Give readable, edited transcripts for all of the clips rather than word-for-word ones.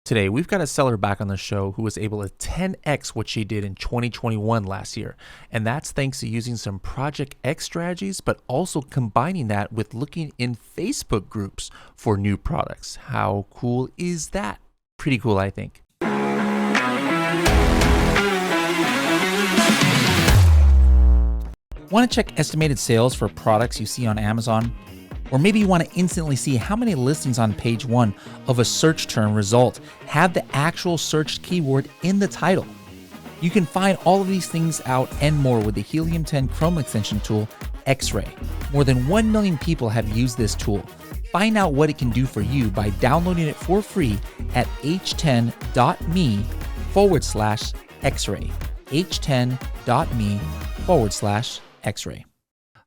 Today, we've got a seller back on the show who was able to 10x what she did in 2021 last year. And that's thanks to using some Project X strategies, but also combining that with looking in Facebook groups for new products. How cool is that? Pretty cool, I think. Want to check estimated sales for products you see on Amazon? Or maybe you want to instantly see how many listings on page 1 of a search term result have the actual searched keyword in the title. You can find all of these things out and more with the Helium 10 Chrome extension tool, X-Ray. More than 1 million people have used this tool. Find out what it can do for you by downloading it for free at h10.me/X-Ray. h10.me/X-Ray.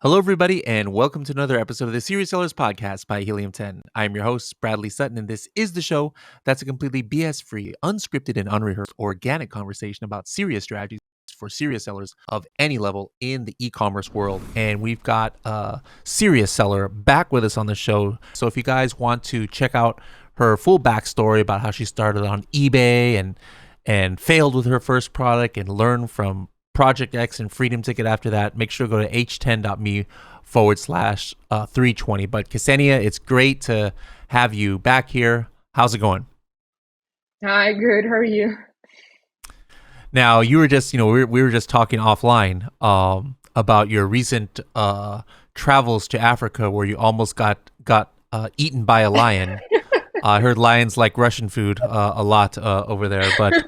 Hello, everybody, and welcome to another episode of the Serious Sellers Podcast by Helium 10. I'm your host, Bradley Sutton, and this is the show that's a completely BS-free, unscripted, and unrehearsed organic conversation about serious strategies for serious sellers of any level in the e-commerce world. And we've got a serious seller back with us on the show. So if you guys want to check out her full backstory about how she started on eBay and failed with her first product and learn from Project X and Freedom Ticket after that, make sure to go to h10.me/320. But Ksenia, it's great to have you back here. How's it going? Hi, good. How are you? Now, you were just, we were just talking offline about your recent travels to Africa where you almost got eaten by a lion. I heard lions like Russian food a lot over there, but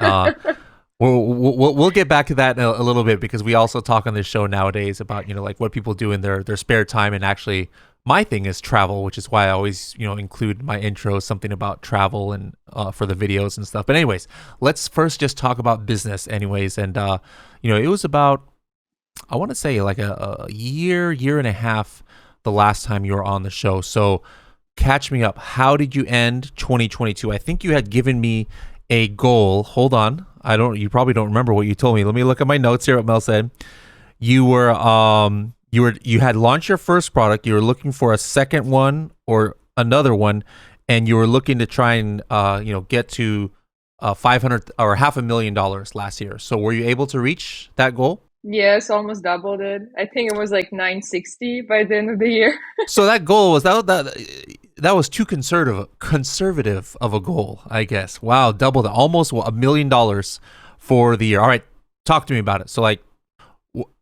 we'll get back to that in a little bit because we also talk on this show nowadays about, like what people do in their spare time. And actually, my thing is travel, which is why I always, include my intro, something about travel and for the videos and stuff. But anyways, let's first just talk about business anyways. And, it was about, I want to say like a year and a half the last time you were on the show. So catch me up. How did you end 2022? I think you had given me a goal. Hold on. You probably don't remember what you told me. Let me look at my notes here. What Mel said. You had launched your first product. You were looking for a second one or another one, and you were looking to try and get to 500 or $500,000 last year. So were you able to reach that goal? Yes, almost doubled it. I think it was like 960 by the end of the year. So that goal was that was too conservative of a goal, I guess. Wow, doubled it, almost $1 million for the year. All right, talk to me about it. So like,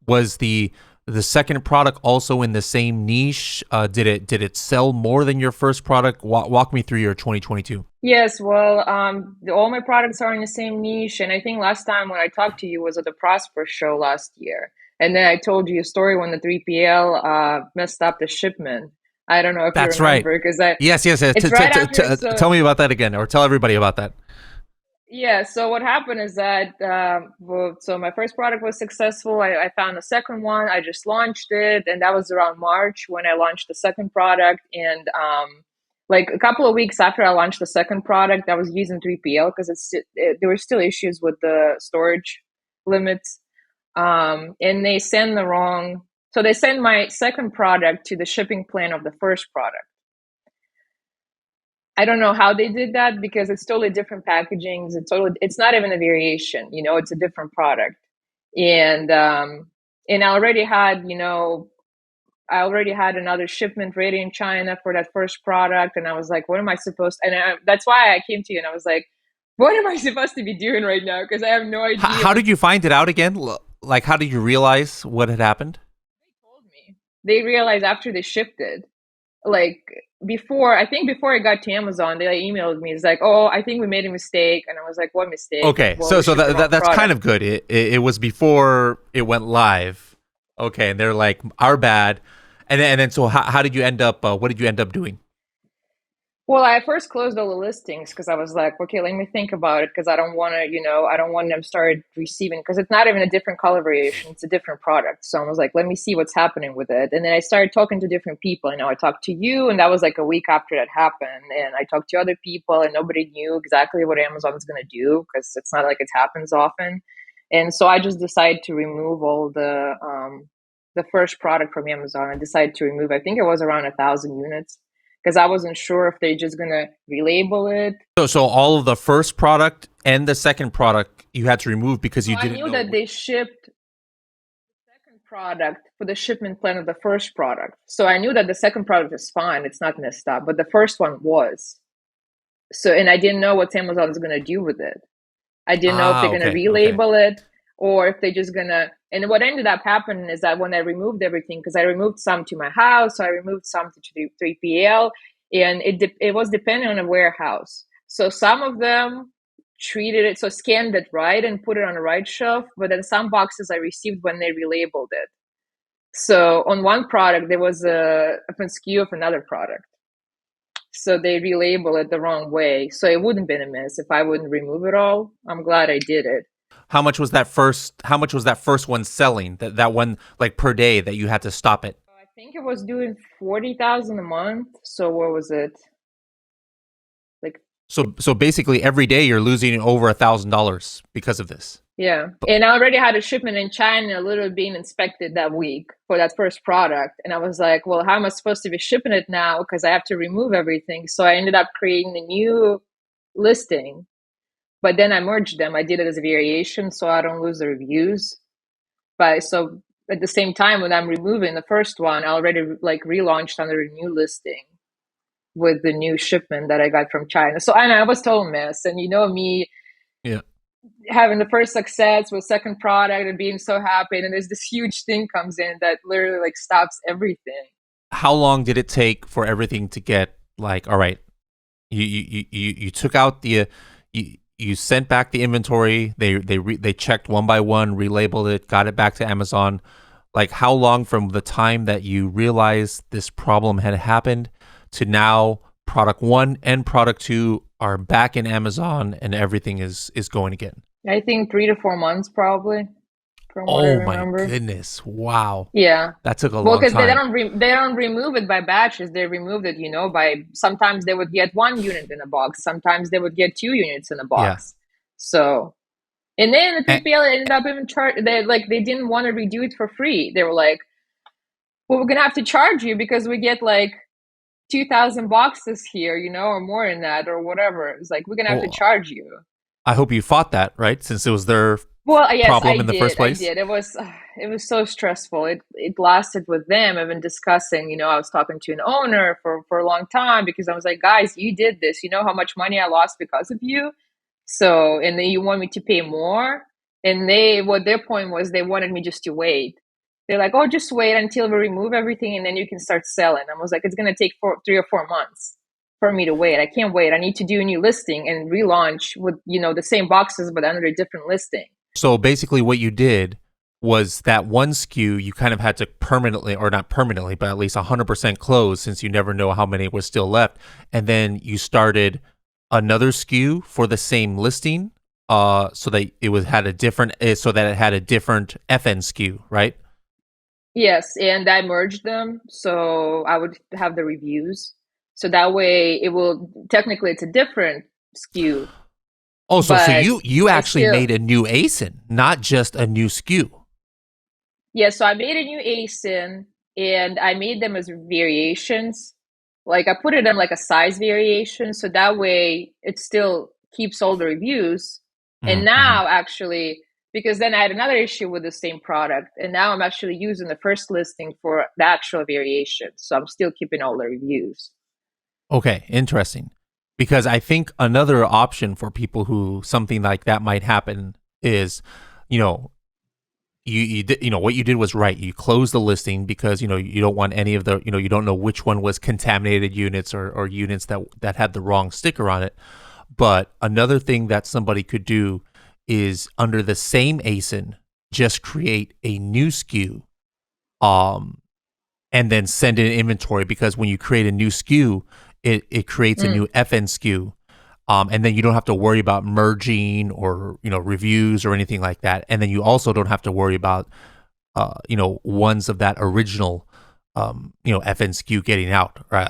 was the second product also in the same niche? Did it sell more than your first product? Walk me through your 2022. Yes, well, all my products are in the same niche, and I think last time when I talked to you was at the Prosper show last year, and then I told you a story when the 3PL messed up the shipment. I don't know if That's you remember right. because Yes. it's right after. Tell me about that again, or tell everybody about that. Yeah, so what happened is that, so my first product was successful. I found the second one. I just launched it, and that was around March when I launched the second product. And like a couple of weeks after I launched the second product, I was using 3PL because there were still issues with the storage limits. And they send so they send my second product to the shipping plan of the first product. I don't know how they did that because it's totally different packagings. It's not even a variation, it's a different product. And I already had, another shipment ready in China for that first product. And I was like, what am I supposed to, that's why I came to you and I was like, what am I supposed to be doing right now? Because I have no idea. How did you find it out again? Like, how did you realize what had happened? They told me. They realized after they shipped it. Like before I got to Amazon, they emailed me. It's like, oh, I think we made a mistake, and I was like, what mistake? Okay, well, so that's product. kind of good. It was before it went live. Okay, and they're like, our bad. And then so how did you end up? What did you end up doing? Well, I first closed all the listings because I was like, okay, let me think about it because I don't want to, I don't want them to start receiving because it's not even a different color variation, it's a different product. So I was like, let me see what's happening with it. And then I started talking to different people. I talked to you, and that was like a week after that happened. And I talked to other people, and nobody knew exactly what Amazon was going to do because it's not like it happens often. And so I just decided to remove all the first product from Amazon. I decided to remove, I think it was around 1,000 units. because I wasn't sure if they're just gonna relabel it. So all of the first product and the second product you had to remove because So you I didn't knew know. that they shipped the second product for the shipment plan of the first product. So I knew that the second product is fine, it's not messed up, but the first one was. So, and I didn't know what Amazon was gonna do with it. I didn't know if they're gonna Okay, okay. relabel it or if they're just gonna. And what ended up happening is that when I removed everything, because I removed some to my house, so I removed some to 3PL, and it was depending on a warehouse. So some of them treated it, so scanned it right and put it on the right shelf, but then some boxes I received when they relabeled it. So on one product there was a SKU of another product. So they relabel it the wrong way. So it wouldn't have been a mess if I wouldn't remove it all. I'm glad I did it. How much was that first one selling? That one like per day that you had to stop it. I think it was doing 40,000 a month. So what was it? Like, So basically every day you're losing over $1,000 because of this. yeah. But And I already had a shipment in China literally being inspected that week for that first product. And I was like, well, how am I supposed to be shipping it now? Because I have to remove everything. So I ended up creating a new listing, but then I merged them. I did it as a variation so I don't lose the reviews. But so at the same time, when I'm removing the first one, I already like relaunched under a new listing with the new shipment that I got from China. So I was total mess. And you know me yeah. having the first success with second product and being so happy, and then there's this huge thing comes in that literally like stops everything. How long did it take for everything to get like all right? You took out the you sent back the inventory. They checked one by one, relabeled it, got it back to Amazon. Like how long from the time that you realized this problem had happened to now product one and product two are back in Amazon and everything is going again? I think 3 to 4 months probably, from what I Oh my remember. goodness. Wow. Yeah. That took a Well, long because time. they don't remove it by batches. They remove it, by sometimes they would get 1 unit in a box. Sometimes they would get 2 units in a Yeah. box. So, and then the And, 3PL ended up even they didn't want to redo it for free. They were like, well, we're gonna have to charge you because we get like 2,000 boxes here, or more than that, or whatever. It's like we're gonna have to well, charge you. I hope you fought that, right? Since it was their Well, yes, problem I in the first did. I place. did. It was so stressful. It lasted with them. I've been discussing. I was talking to an owner for a long time because I was like, guys, you did this. You know how much money I lost because of you. So, and then you want me to pay more. And what their point was, they wanted me just to wait. They're like, oh, just wait until we remove everything and then you can start selling. I was like, it's gonna take 3 or 4 months for me to wait. I can't wait. I need to do a new listing and relaunch with the same boxes but under a different listing. So basically, what you did was that one SKU you kind of had to permanently, or not permanently, but at least 100% close since you never know how many was still left. And then you started another SKU for the same listing, so that it was had a different, so that it had a different FN SKU, right? Yes, and I merged them so I would have the reviews. So that way it will technically it's a different SKU, Oh, so but you I actually still made a new ASIN, not just a new SKU. yeah, so I made a new ASIN and I made them as variations. Like I put it in like a size variation so that way it still keeps all the reviews. And Mm-hmm. now actually because then I had another issue with the same product and now I'm actually using the first listing for the actual variation. So I'm still keeping all the reviews. Okay, interesting. Because I think another option for people who something like that might happen is, you know, what you did was right. You closed the listing because you don't want any of the you don't know which one was contaminated units or units that had the wrong sticker on it. But another thing that somebody could do is under the same ASIN, just create a new SKU, um, and then send in inventory because when you create a new SKU, it creates a Mm. new FN SKU. And then you don't have to worry about merging or reviews or anything like that. And then you also don't have to worry about ones of that original FN SKU getting out. Right?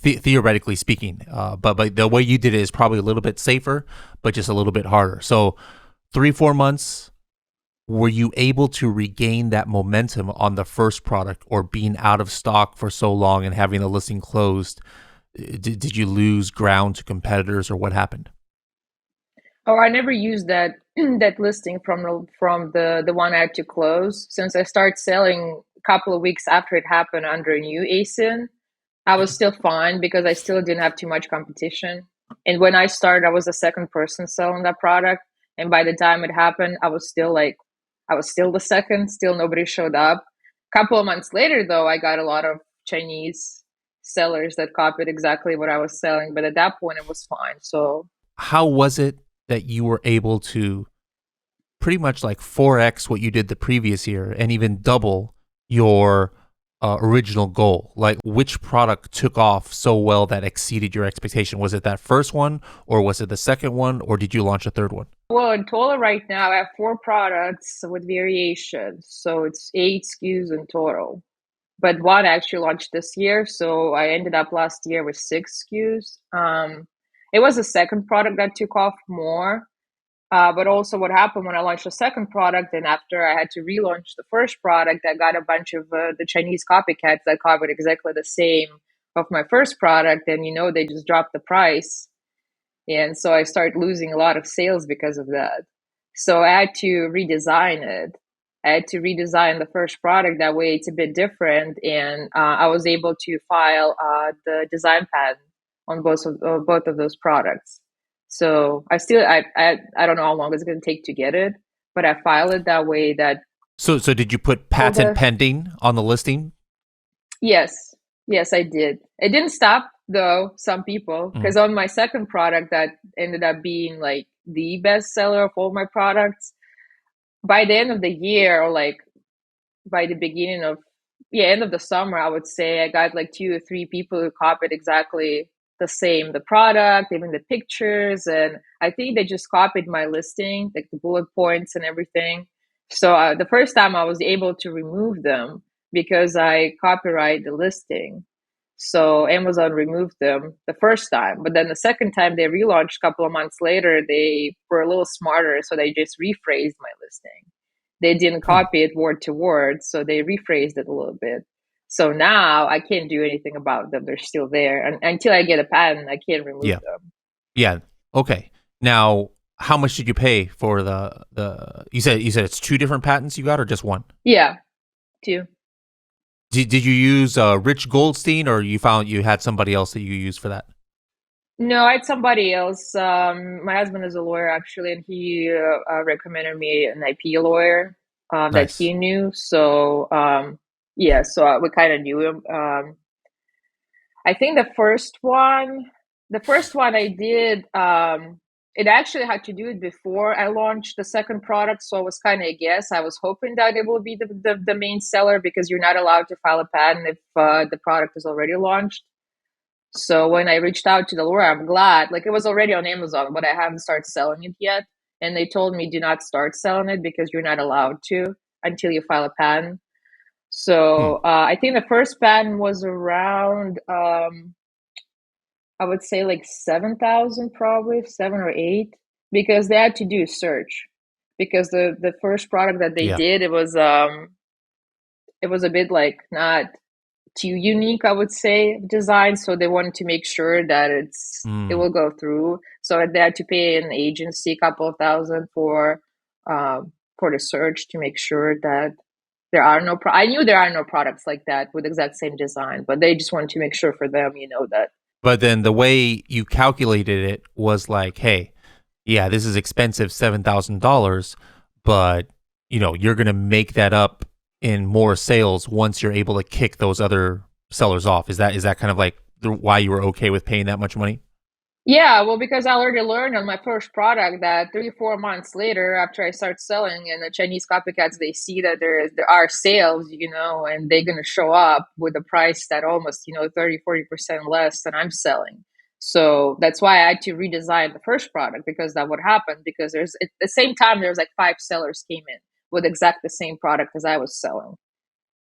Theoretically speaking. But the way you did it is probably a little bit safer, but just a little bit harder. So 3-4 months. Were you able to regain that momentum on the first product, or being out of stock for so long and having the listing closed? Did you lose ground to competitors, or what happened? Oh, I never used that that listing from the one I had to close since I started selling a couple of weeks after it happened under a new ASIN. I was still fine because I still didn't have too much competition. And when I started, I was the second person selling that product. And by the time it happened, I was still the second, still nobody showed up. A couple of months later, though, I got a lot of Chinese sellers that copied exactly what I was selling. But at that point, it was fine. So, How was it that you were able to pretty much like 4x what you did the previous year and even double your original goal? Like, which product took off so well that exceeded your expectation? Was it that first one, or was it the second one, or did you launch a third one? well, in total, right now, I have four products with variations. So it's 8 SKUs in total. But one actually launched this year, so I ended up last year with 6 SKUs. It was the second product that took off more, but also what happened when I launched the second product, and after I had to relaunch the first product, I got a bunch of the Chinese copycats that covered exactly the same of my first product, and they just dropped the price, and so I started losing a lot of sales because of that. So I had to redesign it. I had to redesign the first product that way it's a bit different, and I was able to file the design patent on both of those products. So I don't know how long it's going to take to get it, but I filed it that way that So did you put all patent the pending on the listing? yes, yes, I did. It didn't stop though, some people, Mm. because on my second product that ended up being like the best seller of all my products, by the end of the year or like by the beginning of end of the summer, I would say I got like 2 or 3 people who copied exactly the product, even the pictures, and I think they just copied my listing, like the bullet points and everything. So the first time I was able to remove them because I copyright the listing. So Amazon removed them the first time, but then the second time they relaunched a couple of months later, they were a little smarter, so they just rephrased my listing. They didn't Hmm. copy it word to word, so they rephrased it a little bit. So now I can't do anything about them. They're still there. And until I get a patent, I can't remove Yeah. them. Yeah. Okay. Now, how much did you pay for the? You said it's two different patents you got, or just one? Yeah, too. Did you use Rich Goldstein, or you found you had somebody else that you used for that? No, I had somebody else. My husband is a lawyer actually, and he recommended me an IP lawyer that Nice. he knew. So yeah, so we kind of knew him. I think the first one I did, it actually had to do it before I launched the second product. So it was kind of a guess. I was hoping that it will be the main seller because you're not allowed to file a patent if the product is already launched. So when I reached out to the lawyer, I'm glad. Like it was already on Amazon, but I haven't started selling it yet. And they told me do not start selling it because you're not allowed to until you file a patent. Hmm. So I think the first patent was around I would say like 7,000, probably 7 or 8, because they had to do a search. Because the first product that they Yeah. did, it was a bit like not too unique, I would say, design. So they wanted to make sure that it Mm. will go through. So they had to pay an agency a couple of thousand for the search to make sure that there are no. I knew there are no products like that with exact same design, but they just wanted to make sure for them, that. But then the way you calculated it was like, hey, yeah, this is expensive, $7,000, but you're gonna make that up in more sales once you're able to kick those other sellers off. Is that kind of like why you were okay with paying that much money? Yeah, well, because I already learned on my first product that 3 or 4 months later, after I start selling, and the Chinese copycats, they see that there are sales, and they're gonna show up with a price that almost 30-40% less than I'm selling. So that's why I had to redesign the first product because that would happen. Because there's at the same time there's like 5 sellers came in with exact the same product as I was selling.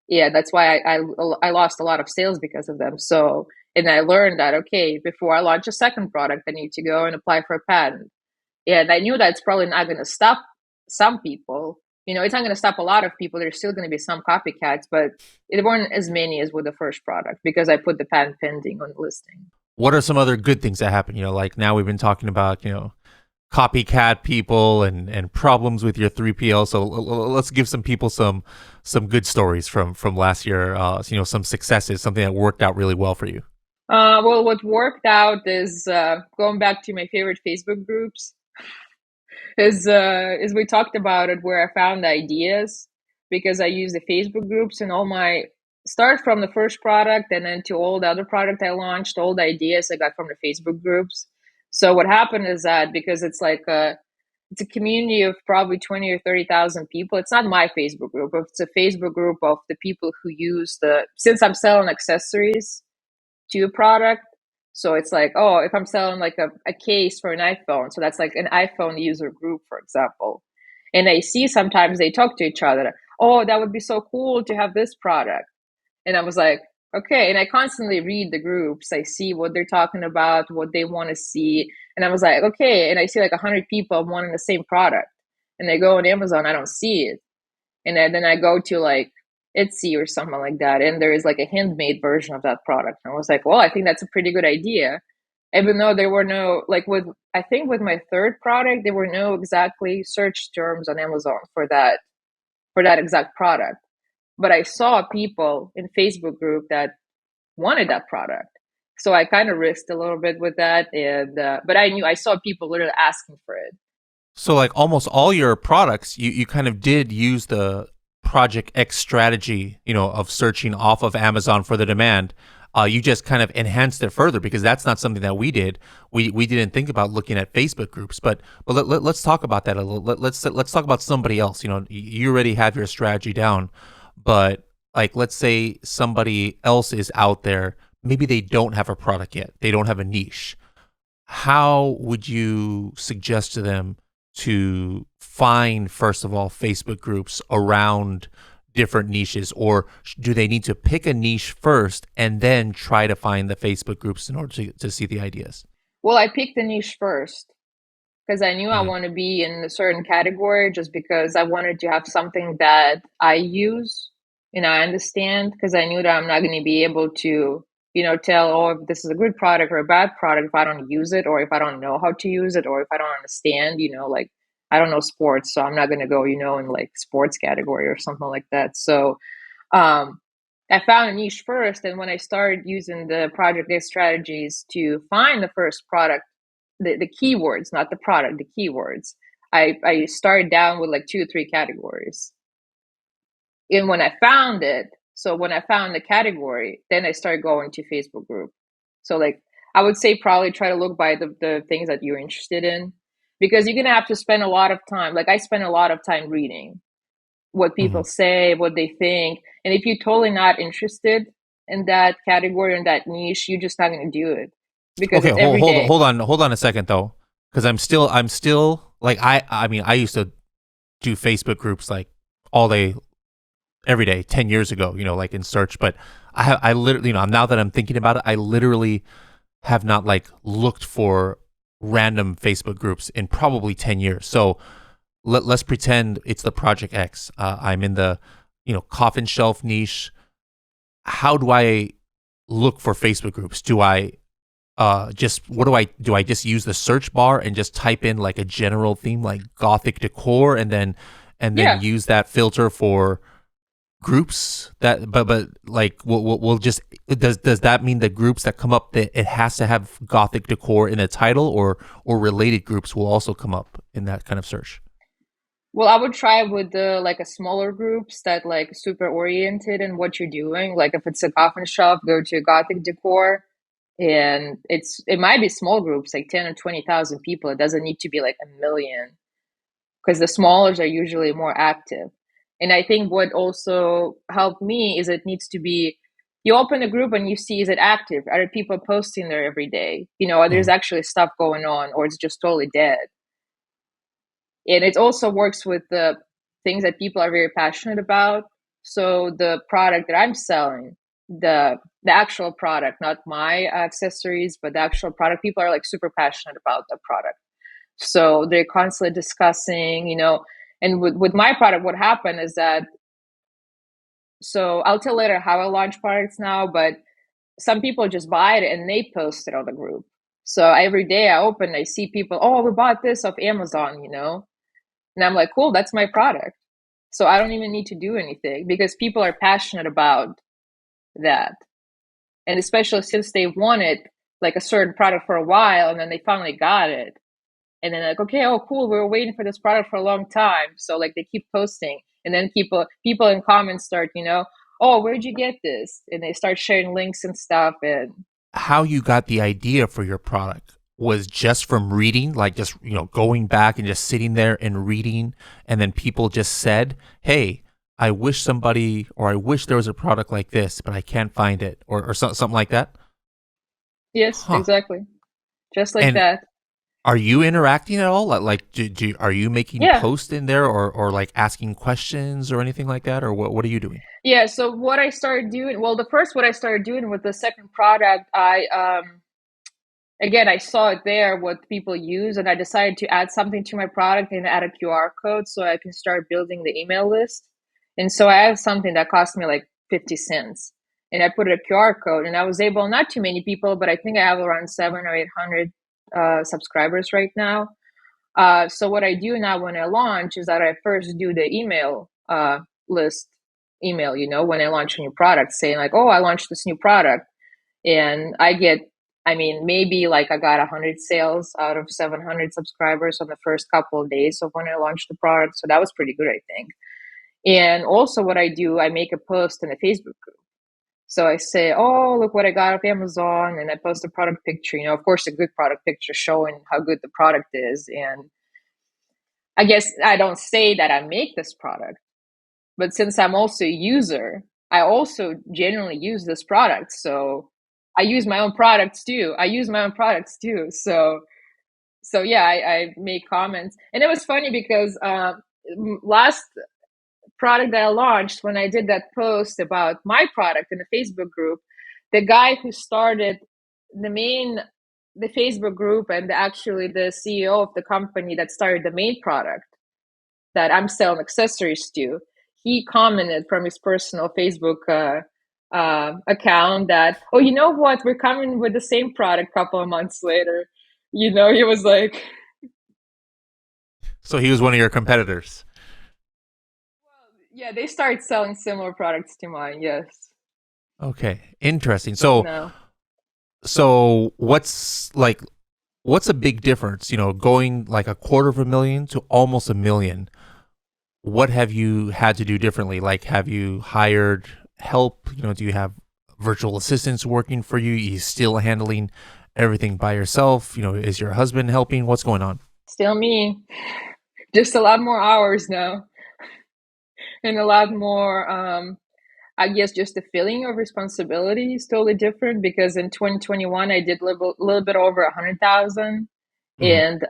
Yeah, that's why I lost a lot of sales because of them. So, and I learned that, okay, before I launch a second product, I need to go and apply for a patent. Yeah, and I knew that it's probably not going to stop some people. It's not going to stop a lot of people. There's still going to be some copycats, but it weren't as many as with the first product because I put the patent pending on the listing. What are some other good things that happen? Like now we've been talking about, copycat people and problems with your 3PL. So let's give some people some good stories from last year. Some successes, something that worked out really well for you. Well, what worked out is going back to my favorite Facebook groups. Is we talked about it where I found the ideas because I use the Facebook groups and all my start from the first product and then to all the other product I launched, all the ideas I got from the Facebook groups. So what happened is that because it's a community of probably 20 or 30,000 people. It's not my Facebook group, but it's a Facebook group of the people who use since I'm selling accessories to a product. So it's like, oh, if I'm selling like a case for an iPhone, so that's like an iPhone user group, for example. And I see sometimes they talk to each other. Oh, that would be so cool to have this product. And I was like, okay. And I constantly read the groups. I see what they're talking about, what they want to see. And I was like, okay. And I see like 100 people wanting the same product. And they go on Amazon, I don't see it. And then I go to like Etsy or something like that, and there is like a handmade version of that product. And I was like, well, I think that's a pretty good idea. Even though there were no like with I think with my third product, there were no exactly search terms on Amazon for that exact product. But I saw people in Facebook group that wanted that product. So I kind of risked a little bit with that, and but I saw people literally asking for it. So like almost all your products, you kind of did use the Project X strategy, of searching off of Amazon for the demand. You just kind of enhanced it further because that's not something that we did. We didn't think about looking at Facebook groups, but let's talk about that a little. Let's talk about somebody else. You already have your strategy down, but like let's say somebody else is out there. Maybe they don't have a product yet. They don't have a niche. How would you suggest to them to find, first of all, Facebook groups around different niches, or do they need to pick a niche first and then try to find the Facebook groups in order to see the ideas? Well, I picked the niche first because I knew I Mm-hmm. want to be in a certain category just because I wanted to have something that I use and I understand because I knew that I'm not going to be able to, tell, oh, if this is a good product or a bad product if I don't use it or if I don't know how to use it or if I don't understand, like I don't know sports, so I'm not going to go, in like sports category or something like that. So, um, I found a niche first, and when I started using the project based strategies to find the first product, the keywords, not the product, the keywords, I started down with like two or three categories. And when I found it, so when I found the category, then I started going to Facebook group. So like I would say probably try to look by the things that you're interested in because you're gonna have to spend a lot of time. Like I spend a lot of time reading what Mm-hmm. people say, what they think. And if you're totally not interested in that category and that niche, you're just not going to do it because Okay, it's every day. hold on a second though, because I'm still like I mean I used to do Facebook groups like all day every day 10 years ago, like in search, but I literally, now that I'm thinking about it, I literally have not like looked for random Facebook groups in probably 10 years. So let's pretend it's the Project X. I'm in the, coffin shelf niche. How do I look for Facebook groups? Do I just what do I just use the search bar and just type in like a general theme like gothic decor and then Yeah. use that filter for groups that but like we'll just does that mean the groups that come up that it has to have gothic decor in the title, or related groups will also come up in that kind of search? Well, I would try with the like a smaller groups that like super oriented in what you're doing. Like if it's a coffin shop, go to Gothic decor, and it might be small groups like 10 or 20,000 people. It doesn't need to be like a million because the smallers are usually more active. And I think what also helped me is it needs to be you open a group and you see is it active? Are people posting there every day? There's Mhm. actually stuff going on or it's just totally dead. And it also works with the things that people are very passionate about. So the product that I'm selling, the actual product, not my accessories, but the actual product, people are like super passionate about the product. So they're constantly discussing, and with my product, what happened is that, so I'll tell later how I launch products now, but some people just buy it and they post it on the group. So every day I open, I see people, oh, we bought this off Amazon, and I'm like, cool, that's my product. So I don't even need to do anything because people are passionate about that. And especially since they wanted like a certain product for a while and then they finally got it. And then like, okay, oh cool, we were waiting for this product for a long time. So like they keep posting and then people in comments start, oh, where'd you get this? And they start sharing links and stuff. And How you got the idea for your product was just from reading, like just, going back and just sitting there and reading, and then people just said, hey, I wish somebody, or I wish there was a product like this, but I can't find it, or something like that. yes, Huh. exactly. Just like And that. are you interacting at all? Are you making Yeah. posts in there, or like asking questions or anything like that, or what are you doing? Yeah. So what I started doing, well, the first what I started doing with the second product, again, I saw it there, what people use, and I decided to add something to my product and add a QR code so I can start building the email list. And so I have something that cost me like 50 cents. And I put a QR code, and I was able, not too many people, but I think I have around 700 or 800 subscribers right now. So what I do now when I launch is that I first do the email list email, when I launch a new product, saying like, oh, I launched this new product. And maybe like I got 100 sales out of 700 subscribers on the first couple of days of when I launched the product. So that was pretty good, I think. And also what I do, I make a post in a Facebook group. So I say, oh, look what I got off Amazon. And I post a product picture, of course, a good product picture showing how good the product is. And I guess I don't say that I make this product, but since I'm also a user, I also genuinely use this product. So I use my own products too. So yeah, I make comments. And it was funny because last product that I launched, when I did that post about my product in the Facebook group, the guy who started the main the Facebook group and actually the CEO of the company that started the main product that I'm selling accessories to, he commented from his personal Facebook account that, oh, you know what? We're coming with the same product a couple of months later. He was like, So he was one of your competitors. yeah, they started selling similar products to mine. Yes. Okay, interesting. So No. so what's a big difference? Going like a quarter of a million to almost a million. What have you had to do differently? Like, have you hired help? Do you have virtual assistants working for you? Are you still handling everything by yourself? Is your husband helping? What's going on? Still me. Just a lot more hours now and a lot more I guess just the feeling of responsibility is totally different because in 2021 I did little bit over 100,000 Hmm. and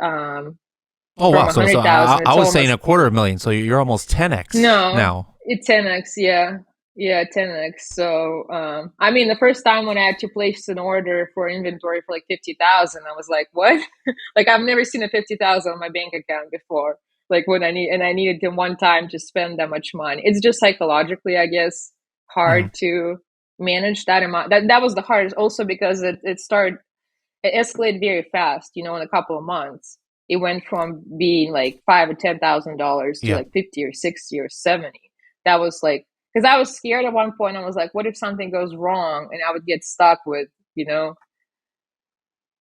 Oh from wow! a So hundred I, thousand I it's was saying almost a quarter of a million. So you're almost 10x no, now. it's 10x, yeah, 10x. So the first time when I had to place an order for inventory for like 50,000, I was like, what? Like I've never seen a 50,000 on my bank account before. Like when I needed to one time to spend that much money. It's just psychologically, I guess, Hmm. hard to manage that amount. That was the hardest also because it escalated very fast, in a couple of months. It went from being like $5,000 or $10,000 to Yeah. like 50 or 60 or 70. That was like, because I was scared at one point. I was like, what if something goes wrong and I would get stuck with,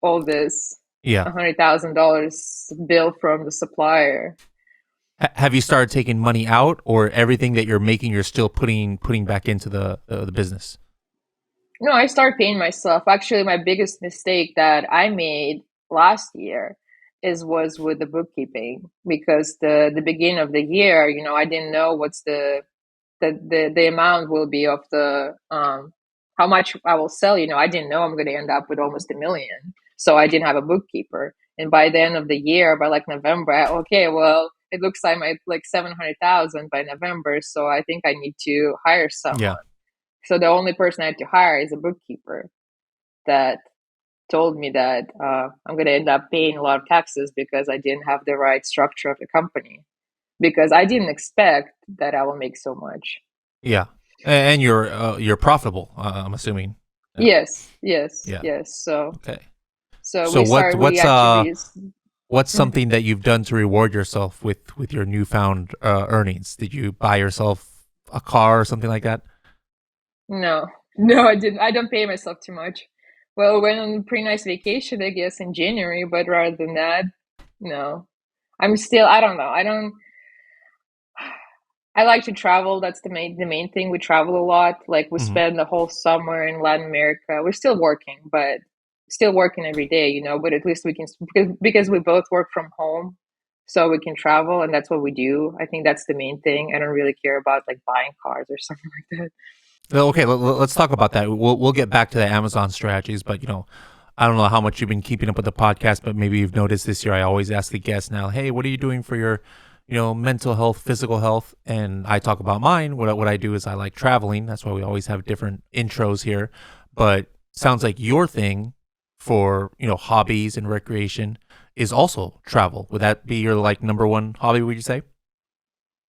all this Yeah. $100,000 bill from the supplier. Have you started taking money out, or everything that you're making, you're still putting back into the business? No, I started paying myself. Actually, my biggest mistake that I made last year is was with the bookkeeping because the beginning of the year, I didn't know what's the amount will be of the how much I will sell. I didn't know I'm going to end up with almost 1 million, so I didn't have a bookkeeper. And by the end of the year, by like November, okay, well, it looks like my like 700,000 by November, so I think I need to hire Yeah. someone. So the only person I had to hire is a bookkeeper that told me that I'm going to end up paying a lot of taxes because I didn't have the right structure of the company. Because I didn't expect that I will make so much. Yeah. And you're profitable. I'm assuming. Yes, yes, Yeah. yes. Okay. So So we start. We actually. what's something that you've done to reward yourself with your newfound earnings? Did you buy yourself a car or something like that? No, no, I didn't. I don't pay myself too much. Well, I went on a pretty nice vacation, I guess, in January, but rather than that, no. I'm still, I don't know. I like to travel. That's the main thing. We travel a lot. Like we Hmm. spend the whole summer in Latin America. We're still working, but still working every day, but at least we can because we both work from home, so we can travel, and that's what we do. I think that's the main thing. I don't really care about like buying cars or something like that. Well, okay, let's talk about that. We'll get back to the Amazon strategies, but I don't know how much you've been keeping up with the podcast, but maybe you've noticed this year. I always ask the guests now, "Hey, what are you doing for your, mental health, physical health?" And I talk about mine. What I do is I like traveling. That's why we always have different intros here. But sounds like your thing for hobbies and recreation is also travel. Would that be your like number one hobby? Would you say?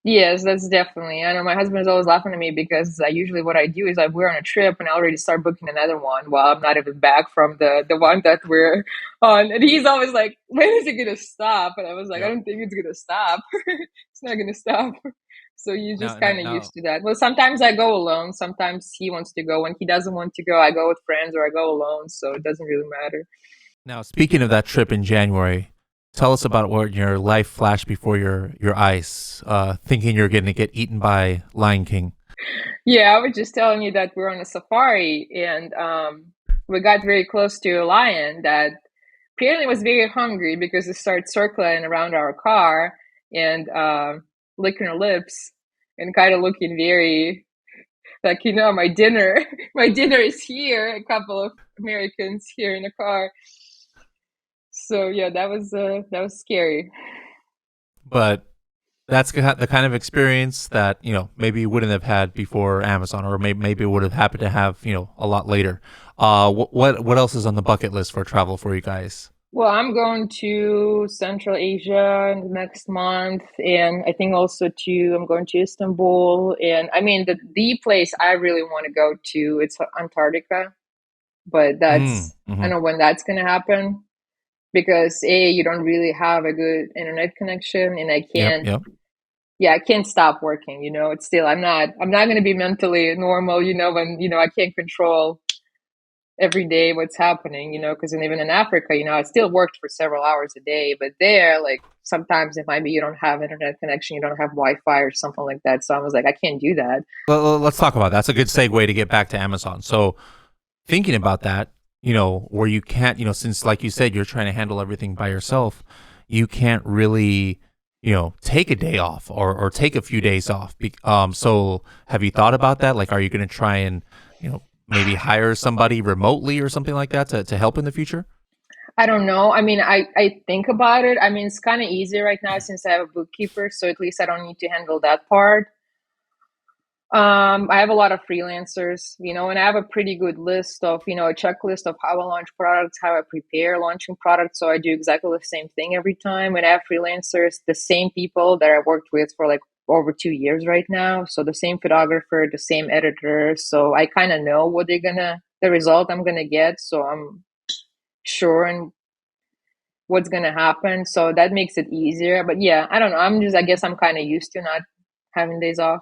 Yes, that's definitely. I know my husband is always laughing at me because usually what I do is we're on a trip and I already start booking another one while I'm not even back from the one that we're on, and he's always like, "When is it gonna stop?" And I was like, "I Yep. don't think it's gonna stop. It's not gonna stop." So he's just Now, now, kind of now, used to that. Well, sometimes I go alone. Sometimes he wants to go. When he doesn't want to go, I go with friends or I go alone. So it doesn't really matter. Now, speaking of that trip in January, tell us about what your life flashed before your eyes, thinking you're going to get eaten by Lion King. Yeah, I was just telling you that we're on a safari and we got very close to a lion that apparently was very hungry because it started circling around our car and licking her lips and kind of looking very like, my dinner, my dinner is here. A couple of Americans here in the car. So yeah, that was scary. But that's the kind of experience that maybe you wouldn't have had before Amazon, or maybe it would have happened to have a lot later. What else is on the bucket list for travel for you guys? Well, I'm going to Central Asia next month, and I think also I'm going to Istanbul, and I mean the place I really want to go to it's Antarctica, but Mm, I hmm. don't know when that's going to happen because you don't really have a good internet connection, and Yep, yep. I can't stop working. It's still I'm not going to be mentally normal. When I can't control every day what's happening, because even in Africa, I still worked for several hours a day, but there, like sometimes it might be you don't have internet connection, you don't have Wi-Fi or something like that. So I was like, I can't do that. Let's talk about that. That's a good segue to get back to Amazon. So thinking about that, where you can't, since like you said, you're trying to handle everything by yourself, you can't really, take a day off or take a few days off. So have you thought about that? Like, are you going to try and, maybe hire somebody remotely or something like that to help in the future? I don't know. I mean, I think about it. I mean, it's kind of easy right now since I have a bookkeeper, so at least I don't need to handle that part. I have a lot of freelancers, and I have a pretty good list of, a checklist of how I launch products, how I prepare launching products. So I do exactly the same thing every time. And I have freelancers, the same people that I worked with for like over 2 years right now. So the same photographer, the same editor. So I kind of know the result I'm gonna get. So I'm sure and what's gonna happen. So that makes it easier. But yeah, I don't know. I guess I'm kind of used to not having days off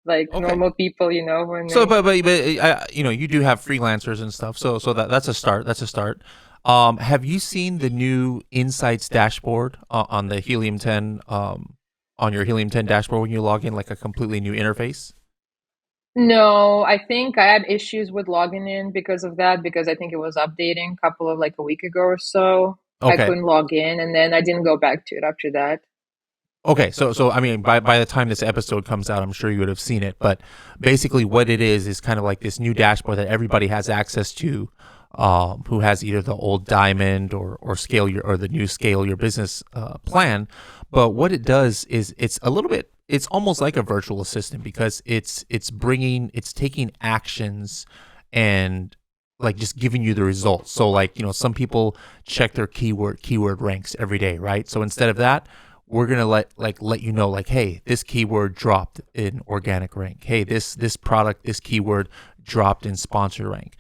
like Okay. normal people, when So, they. but you do have freelancers and stuff. So that's a start. That's a start. Have you seen the new Insights dashboard on the Helium 10 on your Helium 10 dashboard when you log in, like a completely new interface? No, I think I had issues with logging in because of that, because I think it was updating a couple of like a week ago or so. I Okay. couldn't log in and then I didn't go back to it after that. Okay, so I mean, by the time this episode comes out, I'm sure you would have seen it. But basically, what it is kind of like this new dashboard that everybody has access to, who has either the old Diamond or scale your or the new scale your business plan. But what it does is it's a little bit, it's almost like a virtual assistant because it's taking actions and like just giving you the results. So like some people check their keyword ranks every day, right? So instead of that, we're gonna let you know, like, hey, this keyword dropped in organic rank. Hey, this product, this keyword dropped in sponsor rank.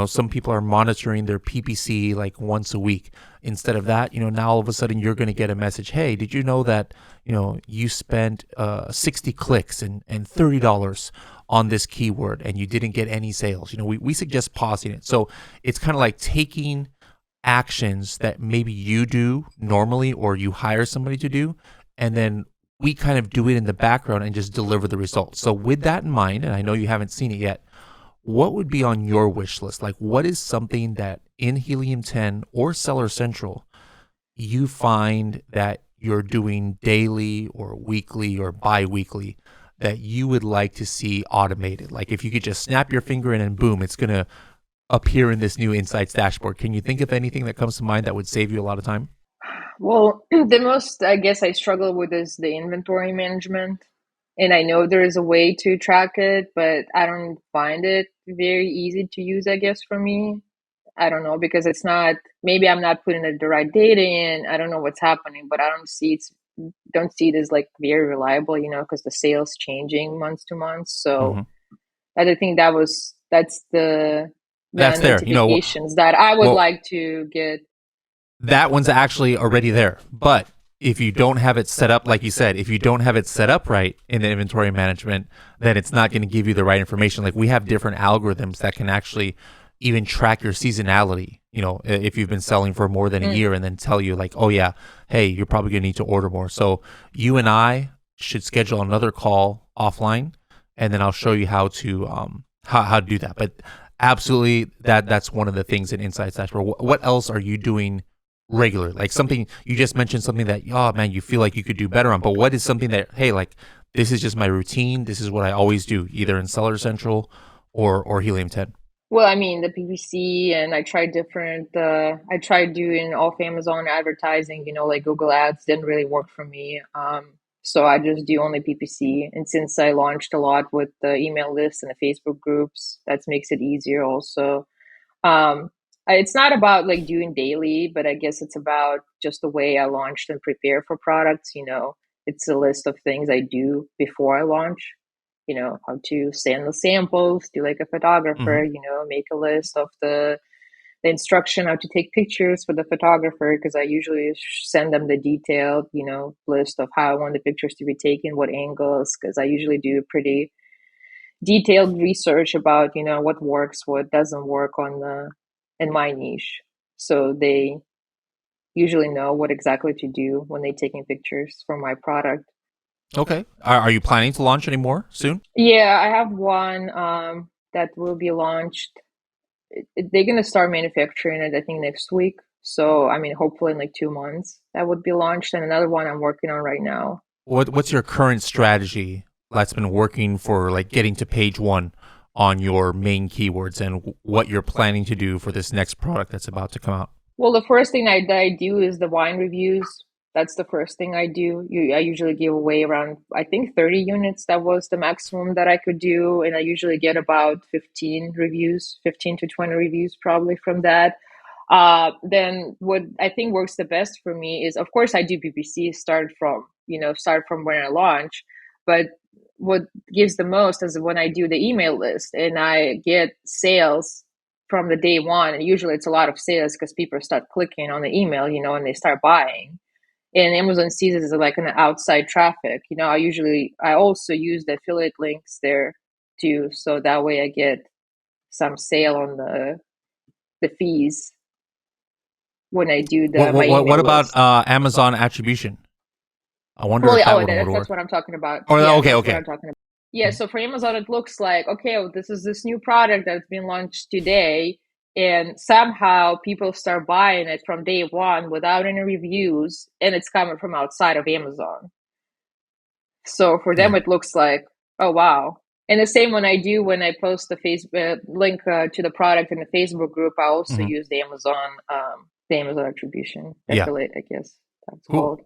Some people are monitoring their PPC like once a week. Instead of that, now all of a sudden you're going to get a message, hey, did you know that, you spent 60 clicks and $30 on this keyword and you didn't get any sales? We suggest pausing it. So it's kind of like taking actions that maybe you do normally or you hire somebody to do, and then we kind of do it in the background and just deliver the results. So with that in mind, and I know you haven't seen it yet, what would be on your wish list? Like, what is something that in Helium 10 or Seller Central you find that you're doing daily or weekly or bi-weekly that you would like to see automated? Like, if you could just snap your finger in and boom, it's going to appear in this new Insights dashboard. Can you think of anything that comes to mind that would save you a lot of time? Well, the most I guess I struggle with is the inventory management. And I know there is a way to track it, but I don't find it very easy to use, I guess, for me. I don't know, because it's not, maybe I'm not putting the right data in. I don't know what's happening, but I don't see it as like very reliable, because the sales changing month to month. So Mhm. I think that's the That's there. notifications that I would Well, like to get. that one's actually already there. But if you don't have it set up, like you said, if you don't have it set up right in the inventory management, then it's not going to give you the right information. Like, we have different algorithms that can actually even track your seasonality, if you've been selling for more than a year, and then tell you like, oh yeah, hey, you're probably going to need to order more. So you and I should schedule another call offline, and then I'll show you how to how to do that. But absolutely, that's one of the things in Insights Dashboard. What else are you doing regular? Like, something you just mentioned, something that, oh man, you feel like you could do better on. But what is something that, hey, like, this is just my routine, this is what I always do, either in Seller Central or Helium 10? Well, I mean, the PPC, and I tried doing off Amazon advertising, like Google Ads didn't really work for me. So I just do only PPC. And since I launched a lot with the email list and the Facebook groups, that makes it easier also. Um, it's not about like doing daily, but I guess it's about just the way I launched and prepare for products. It's a list of things I do before I launch. How to send the samples to like a photographer. Hmm. Make a list of the instruction how to take pictures for the photographer, because I usually send them the detailed, list of how I want the pictures to be taken, what angles, because I usually do pretty detailed research about what works, what doesn't work in my niche, so they usually know what exactly to do when they're taking pictures for my product. Okay. Are you planning to launch any more soon? Yeah, I have one that will be launched. They're gonna start manufacturing it, I think, next week. So I mean, hopefully in like 2 months that would be launched, and another one I'm working on right now. What's your current strategy that's been working for like getting to page one on your main keywords, and what you're planning to do for this next product that's about to come out? Well, the first thing I do is the wine reviews. That's the first thing I do. I usually give away around, I think, 30 units. That was the maximum that I could do. And I usually get about 15 reviews, 15 to 20 reviews probably from that. Then what I think works the best for me is, of course, I do PPC, start from when I launch. But what gives the most is when I do the email list and I get sales from the day one. And usually it's a lot of sales because people start clicking on the email, and they start buying. And Amazon sees it as like an outside traffic. I also use the affiliate links there too, so that way I get some sale on the fees when I do my What email about list. Amazon attribution? I wonder Well, if yeah, that oh, one would that's work. what I'm talking about. Oh, Yeah, okay, that's what okay. I'm talking about. Yeah, so for Amazon, it looks like, okay, well, this is this new product that's been launched today, and somehow people start buying it from day one without any reviews, and it's coming from outside of Amazon. So for them, Yeah. it looks like, oh, wow. And the same when I post the Facebook link to the product in the Facebook group, I also Hmm. use the Amazon attribution Yeah. affiliate, I guess that's Cool. called.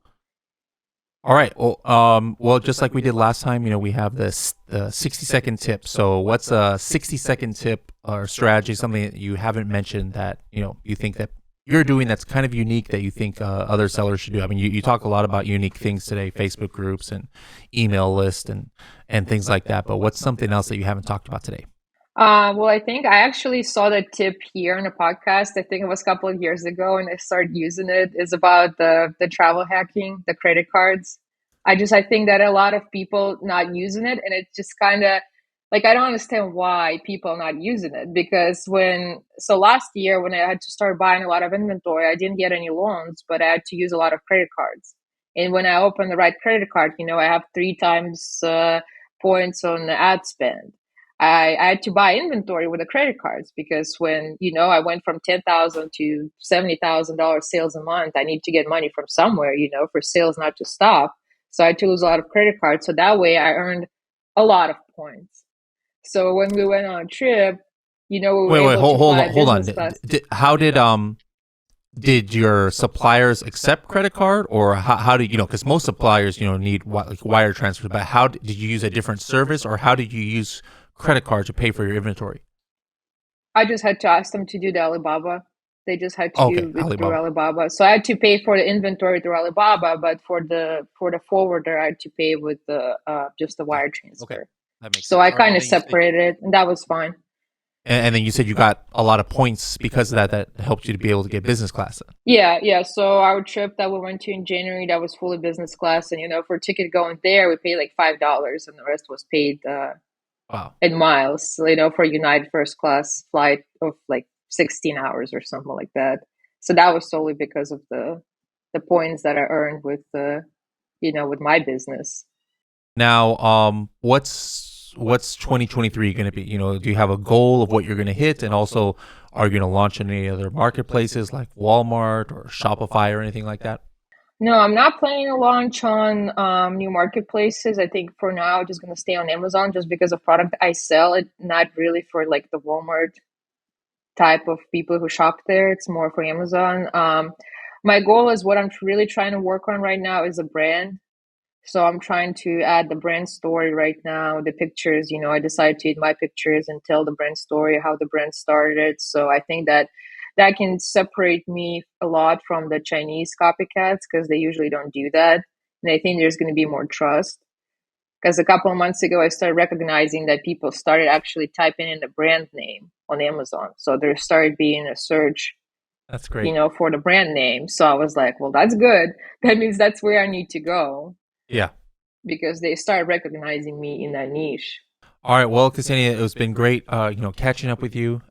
All right. Well, just like we did last time, we have this the 60-second tip. So, what's a 60-second tip or strategy, something that you haven't mentioned that you think that you're doing that's kind of unique that you think other sellers should do? I mean, you talk a lot about unique things today, Facebook groups and email list and things like that. But what's something else that you haven't talked about today? Well, I think I actually saw the tip here in a podcast. I think it was a couple of years ago, and I started using it. It's about the travel hacking, the credit cards. I think that a lot of people not using it, and it's just kind of like I don't understand why people are not using it because last year when I had to start buying a lot of inventory, I didn't get any loans, but I had to use a lot of credit cards. And when I opened the right credit card, I have three times points on the ad spend. I had to buy inventory with the credit cards because when I went from 10,000 to $70,000 sales a month, I need to get money from somewhere, for sales not to stop. So I had to use a lot of credit cards. So that way I earned a lot of points. So when we went on a trip, we were Wait, able to hold fly on, hold on. business class. How did your suppliers accept credit card, or how do because most suppliers need like wire transfers, but how did you use a different service, or how did you use credit card to pay for your inventory? I just had to ask them to do the Alibaba. They just had to Okay, do it through Alibaba. Alibaba. So I had to pay for the inventory through Alibaba, but for the forwarder, I had to pay with the just the Oh, wire okay, transfer. that makes So sense. I All right, kind and of then you said, separated, and that was fine. and then you said you got a lot of points because of that. That helped you to be able to get business class. Then. Yeah, yeah. So our trip that we went to in January, that was fully business class, and for a ticket going there, we paid like $5, and the rest was paid Wow. in miles. So, for United first class flight of like 16 hours or something like that. So that was solely because of the points that I earned with with my business. Now, what's 2023 going to be? Do you have a goal of what you're going to hit, and also are you going to launch in any other marketplaces like Walmart or Shopify or anything like that? No, I'm not planning to launch on new marketplaces. I think for now, I'm just going to stay on Amazon just because the product I sell it not really for like the Walmart type of people who shop there. It's more for Amazon. My goal is what I'm really trying to work on right now is a brand. So I'm trying to add the brand story right now, the pictures, I decided to add my pictures and tell the brand story, how the brand started. So I think that can separate me a lot from the Chinese copycats because they usually don't do that. And I think there's going to be more trust because a couple of months ago, I started recognizing that people started actually typing in the brand name on Amazon. So there started being a search, That's great. for the brand name. So I was like, well, that's good. That means that's where I need to go Yeah. because they started recognizing me in that niche. All right. Well, Ksenia, it was been great, catching up with you.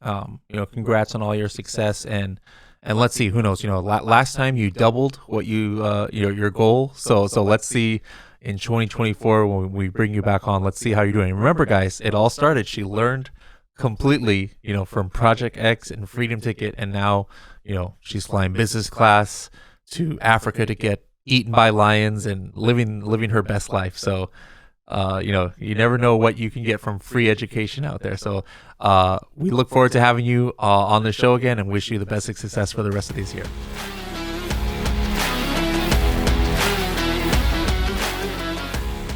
Congrats on all your success, and let's see, who knows? Last time you doubled what your goal. So let's see in 2024 when we bring you back on. Let's see how you're doing. Remember, guys, it all started. She learned completely, from Project X and Freedom Ticket, and now, she's flying business class to Africa to get eaten by lions and living her best life. So you never know what you can get from free education out there. So we look forward to having you on the show again, and wish you the best success for the rest of this year.